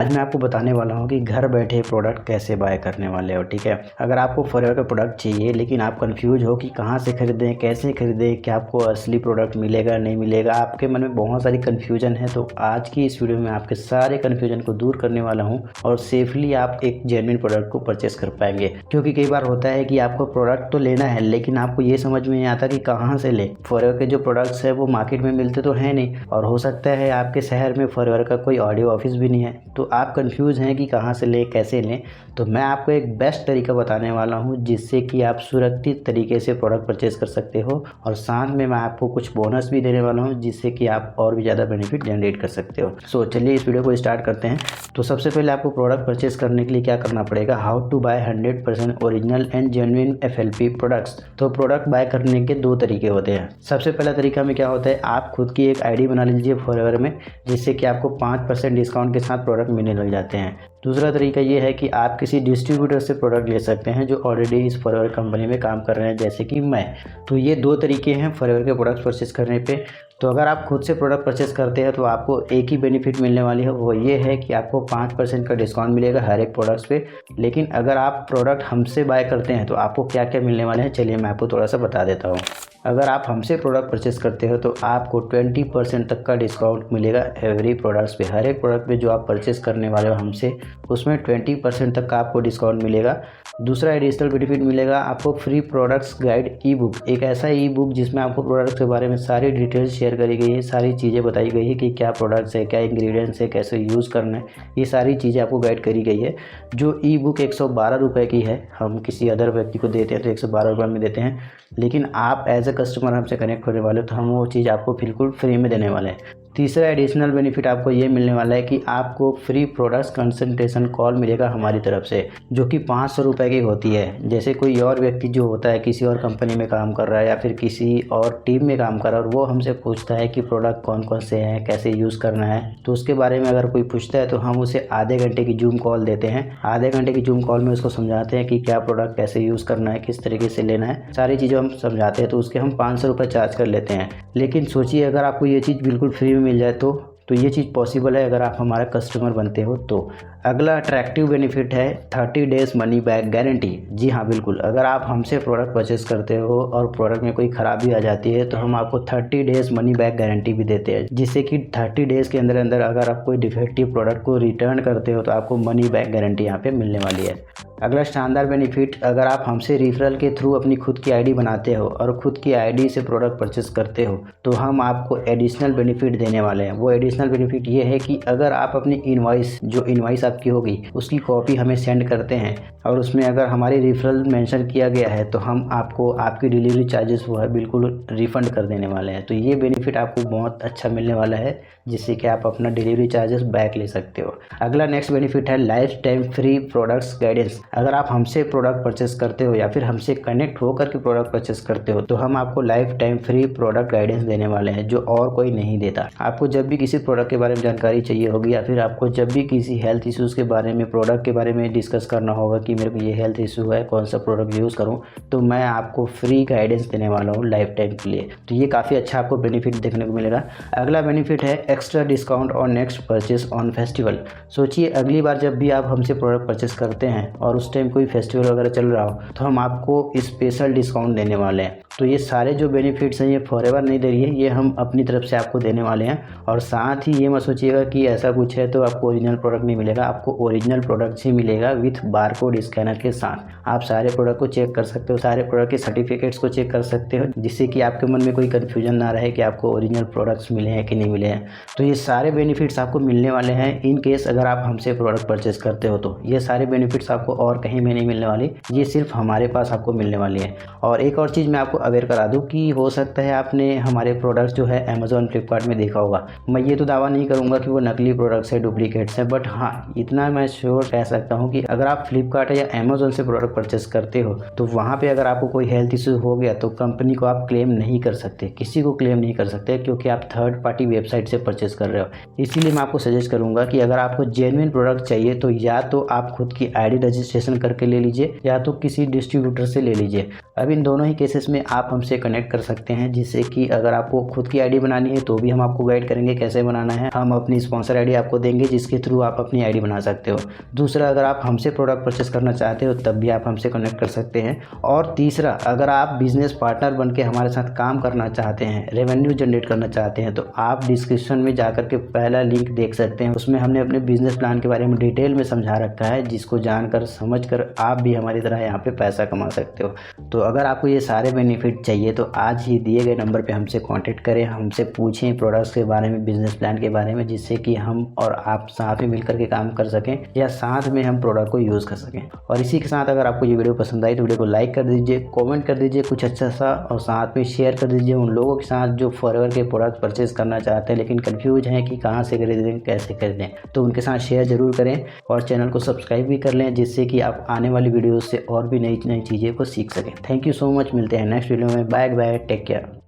आज मैं आपको बताने वाला हूँ कि घर बैठे प्रोडक्ट कैसे बाय करने वाले हो। ठीक है, अगर आपको फॉरएवर का प्रोडक्ट चाहिए लेकिन आप कंफ्यूज हो कि कहाँ से खरीदें, कैसे खरीदें, क्या आपको असली प्रोडक्ट मिलेगा नहीं मिलेगा, आपके मन में बहुत सारी कन्फ्यूजन है, तो आज की इस वीडियो में आपके सारे कन्फ्यूजन को दूर करने वाला हूँ और सेफली आप एक जेन्युइन प्रोडक्ट को परचेस कर पाएंगे। क्योंकि कई बार होता है कि आपको प्रोडक्ट तो लेना है लेकिन आपको ये समझ में नहीं आता कि कहाँ से लें। फॉरएवर के जो प्रोडक्ट्स है वो मार्केट में मिलते तो है नहीं, और हो सकता है आपके शहर में फॉरएवर का कोई ऑडियो ऑफिस भी नहीं है, तो आप कंफ्यूज हैं कि कहाँ से लें, कैसे लें। तो मैं आपको एक बेस्ट तरीका बताने वाला हूँ जिससे कि आप सुरक्षित तरीके से प्रोडक्ट परचेज कर सकते हो, और साथ में मैं आपको कुछ बोनस भी देने वाला हूँ जिससे कि आप और भी ज़्यादा बेनिफिट जनरेट कर सकते हो। सो चलिए इस वीडियो को स्टार्ट करते हैं। तो सबसे पहले आपको प्रोडक्ट परचेज करने के लिए क्या करना पड़ेगा, how to buy 100% original and genuine FLP products. तो प्रोडक्ट बाय करने के दो तरीके होते हैं। सबसे पहला तरीका में क्या होता है, आप खुद की एक आईडी बना लीजिए फॉरएवर में, जिससे कि आपको 5% डिस्काउंट के साथ प्रोडक्ट मिलने लग जाते हैं। दूसरा तरीका ये है कि आप किसी डिस्ट्रीब्यूटर से प्रोडक्ट ले सकते हैं जो ऑलरेडी इस फॉरएवर कंपनी में काम कर रहे हैं, जैसे कि मैं। तो ये दो तरीके हैं फॉरएवर के प्रोडक्ट परचेस करने पे। तो अगर आप खुद से प्रोडक्ट परचेस करते हैं तो आपको एक ही बेनिफिट मिलने वाली है, वो ये है कि आपको 5% का डिस्काउंट मिलेगा हर एक प्रोडक्ट्स पे। लेकिन अगर आप प्रोडक्ट हमसे बाय करते हैं तो आपको क्या क्या मिलने वाले हैं, चलिए मैं आपको थोड़ा सा बता देता हूँ। अगर आप हमसे प्रोडक्ट परचेस करते हो तो आपको 20% तक का डिस्काउंट मिलेगा एवरी प्रोडक्ट्स पे। हर एक प्रोडक्ट पे जो आप परचेस करने वाले हो हमसे, उसमें 20% तक का आपको डिस्काउंट मिलेगा। दूसरा एडिशनल बेनिफिट मिलेगा आपको फ्री प्रोडक्ट्स गाइड ई बुक, एक ऐसा ई बुक जिसमें आपको प्रोडक्ट्स के बारे में सारी डिटेल्स शेयर करी गई है, सारी चीज़ें बताई गई है कि क्या प्रोडक्ट्स है, क्या इंग्रेडिएंट्स है, कैसे यूज़ करना है, ये सारी चीज़ें आपको गाइड करी गई है। जो ई बुक 112 रुपये की है, हम किसी अदर व्यक्ति को देते हैं तो 112 रुपये में देते हैं, लेकिन आप एज ए कस्टमर हमसे कनेक्ट होने वाले हो तो हम वो चीज़ आपको बिल्कुल फ्री में देने वाले हैं। तीसरा एडिशनल बेनिफिट आपको ये मिलने वाला है कि आपको फ्री प्रोडक्ट्स कंसल्टेशन कॉल मिलेगा हमारी तरफ से, जो कि 500 रुपये की होती है। जैसे कोई और व्यक्ति जो होता है किसी और कंपनी में काम कर रहा है या फिर किसी और टीम में काम कर रहा है और वो हमसे पूछता है कि प्रोडक्ट कौन कौन से हैं, कैसे यूज़ करना है, तो उसके बारे में अगर कोई पूछता है तो हम उसे आधे घंटे की जूम कॉल देते हैं। आधे घंटे की जूम कॉल में उसको समझाते हैं कि क्या प्रोडक्ट कैसे यूज़ करना है, किस तरीके से लेना है, सारी चीज़ें हम समझाते हैं। तो उसके हम 500 रुपये चार्ज कर लेते हैं। लेकिन सोचिए अगर आपको ये चीज़ बिल्कुल फ्री में मिल जाए तो ये चीज़ पॉसिबल है अगर आप हमारा कस्टमर बनते हो तो। अगला अट्रैक्टिव बेनिफिट है 30 डेज़ मनी बैक गारंटी। जी हाँ बिल्कुल, अगर आप हमसे प्रोडक्ट परचेस करते हो और प्रोडक्ट में कोई ख़राबी आ जाती है तो हम आपको 30 डेज़ मनी बैक गारंटी भी देते हैं, जिससे कि 30 डेज़ के अंदर अंदर अगर आप कोई डिफेक्टिव प्रोडक्ट को रिटर्न करते हो तो आपको मनी बैक गारंटी यहाँ पे मिलने वाली है। अगला शानदार बेनिफिट, अगर आप हमसे रेफरल के थ्रू अपनी खुद की आईडी बनाते हो और खुद की आईडी से प्रोडक्ट परचेस करते हो तो हम आपको एडिशनल बेनिफिट देने वाले हैं। वो एडिशनल बेनिफिट ये है कि अगर आप अपनी इनवॉइस आपकी होगी उसकी कॉपी हमें सेंड करते हैं और उसमें अगर हमारी रेफरल मेंशन किया गया है तो हम आपको आपकी डिलीवरी चार्जेस वो है बिल्कुल रिफ़ंड कर देने वाले हैं। तो ये बेनिफिट आपको बहुत अच्छा मिलने वाला है, जिससे कि आप अपना डिलीवरी चार्जेस बैक ले सकते हो। अगला नेक्स्ट बेनिफिट है life time free products guidance. अगर आप हमसे प्रोडक्ट परचेस करते हो या फिर हमसे कनेक्ट होकर के प्रोडक्ट परचेस करते हो तो हम आपको life time free product guidance देने वाले हैं, जो और कोई नहीं देता। आपको जब भी किसी प्रोडक्ट के बारे में जानकारी चाहिए होगी या फिर आपको जब भी किसी हेल्थ इश्यूज़ के बारे में, प्रोडक्ट के बारे में डिस्कस करना होगा कि मेरे को ये हेल्थ इशू है, कौन सा प्रोडक्ट यूज़ करूँ, तो मैं आपको फ्री गाइडेंस देने वाला हूँ लाइफ टाइम के लिए। तो ये काफ़ी अच्छा आपको बेनिफिट देखने को मिलेगा। अगला बेनिफिट है extra discount on next purchase on festival. सोचिए अगली बार जब भी आप हमसे प्रोडक्ट परचेस करते हैं और उस टाइम कोई फेस्टिवल वगैरह चल रहा हो तो हम आपको स्पेशल डिस्काउंट देने वाले हैं। तो ये सारे जो बेनिफिट्स हैं ये फॉरएवर नहीं दे रही है, ये हम अपनी तरफ से आपको देने वाले हैं। और साथ ही ये मत सोचिएगा कि ऐसा कुछ है तो आपको ओरिजिनल प्रोडक्ट नहीं मिलेगा, आपको ओरिजिनल प्रोडक्ट ही मिलेगा विथ बारकोड स्कैनर के साथ। आप सारे प्रोडक्ट को चेक कर सकते हो, सारे प्रोडक्ट के सर्टिफिकेट्स को चेक कर सकते हो, जिससे कि आपके मन में कोई कन्फ्यूजन ना रहे कि आपको ओरिजिनल प्रोडक्ट्स मिले हैं कि नहीं मिले हैं। तो ये सारे बेनिफिट्स आपको मिलने वाले हैं इन केस अगर आप हमसे प्रोडक्ट परचेस करते हो तो। ये सारे बेनिफिट्स आपको और कहीं में नहीं मिलने वाली, ये सिर्फ हमारे पास आपको मिलने वाली है। और एक और चीज़ मैं आपको अवेयर करा दूं कि हो सकता है आपने हमारे प्रोडक्ट्स जो है अमेज़ॉन फ्लिपकार्ट में देखा होगा। मैं ये तो दावा नहीं करूंगा कि वो नकली प्रोडक्ट्स है, डुप्लीकेट्स है, बट हाँ इतना मैं श्योर कह सकता हूँ कि अगर आप फ्लिपकार्ट या अमेज़ॉन से प्रोडक्ट परचेस करते हो तो वहाँ पे अगर आपको कोई हेल्थ इशू हो गया तो कंपनी को आप क्लेम नहीं कर सकते, किसी को क्लेम नहीं कर सकते, क्योंकि आप थर्ड पार्टी वेबसाइट से परचेस कर रहे हो। इसीलिए मैं आपको सजेस्ट करूँगा कि अगर आपको जेन्युइन प्रोडक्ट चाहिए तो या तो आप खुद की आईडी रजिस्ट्रेशन करके ले लीजिए या तो किसी डिस्ट्रीब्यूटर से ले लीजिए। अब इन दोनों ही केसेस में आप हमसे कनेक्ट कर सकते हैं, जिससे कि अगर आपको खुद की आईडी बनानी है तो भी हम आपको गाइड करेंगे कैसे बनाना है। हम अपनी स्पॉन्सर आईडी आपको देंगे जिसके थ्रू आप अपनी आईडी बना सकते हो। दूसरा, अगर आप हमसे प्रोडक्ट परचेस करना चाहते हो तब भी आप हमसे कनेक्ट कर सकते हैं। और तीसरा, अगर आप बिजनेस पार्टनर बन के हमारे साथ काम करना चाहते हैं, रेवेन्यू जनरेट करना चाहते हैं, तो आप डिस्क्रिप्शन में जाकर के पहला लिंक देख सकते हैं। उसमें हमने अपने बिजनेस प्लान के बारे में डिटेल में समझा रखा है, जिसको जानकर समझकर आप भी हमारी तरह यहाँ पे पैसा कमा सकते हो। तो अगर आपको ये सारे बेनिफिट चाहिए तो आज ही दिए गए नंबर पे हमसे कांटेक्ट करें, हमसे पूछें प्रोडक्ट्स के बारे में, बिजनेस प्लान के बारे में, जिससे कि हम और आप साथ में मिलकर के काम कर सकें या साथ में हम प्रोडक्ट को यूज़ कर सकें। और इसी के साथ अगर आपको ये वीडियो पसंद आई तो वीडियो को लाइक कर दीजिए, कमेंट कर दीजिए कुछ अच्छा सा, और साथ में शेयर कर दीजिए उन लोगों के साथ जो फॉरएवर के प्रोडक्ट परचेज करना चाहते हैं लेकिन कन्फ्यूज हैं कि कहाँ से खरीदें कैसे खरीदें। तो उनके साथ शेयर ज़रूर करें और चैनल को सब्सक्राइब भी कर लें, जिससे कि आप आने वाली वीडियोज़ से और भी नई नई चीज़ें को सीख सकें। Thank you so much. मिलते हैं नेक्स्ट वीडियो में। Bye bye, take care.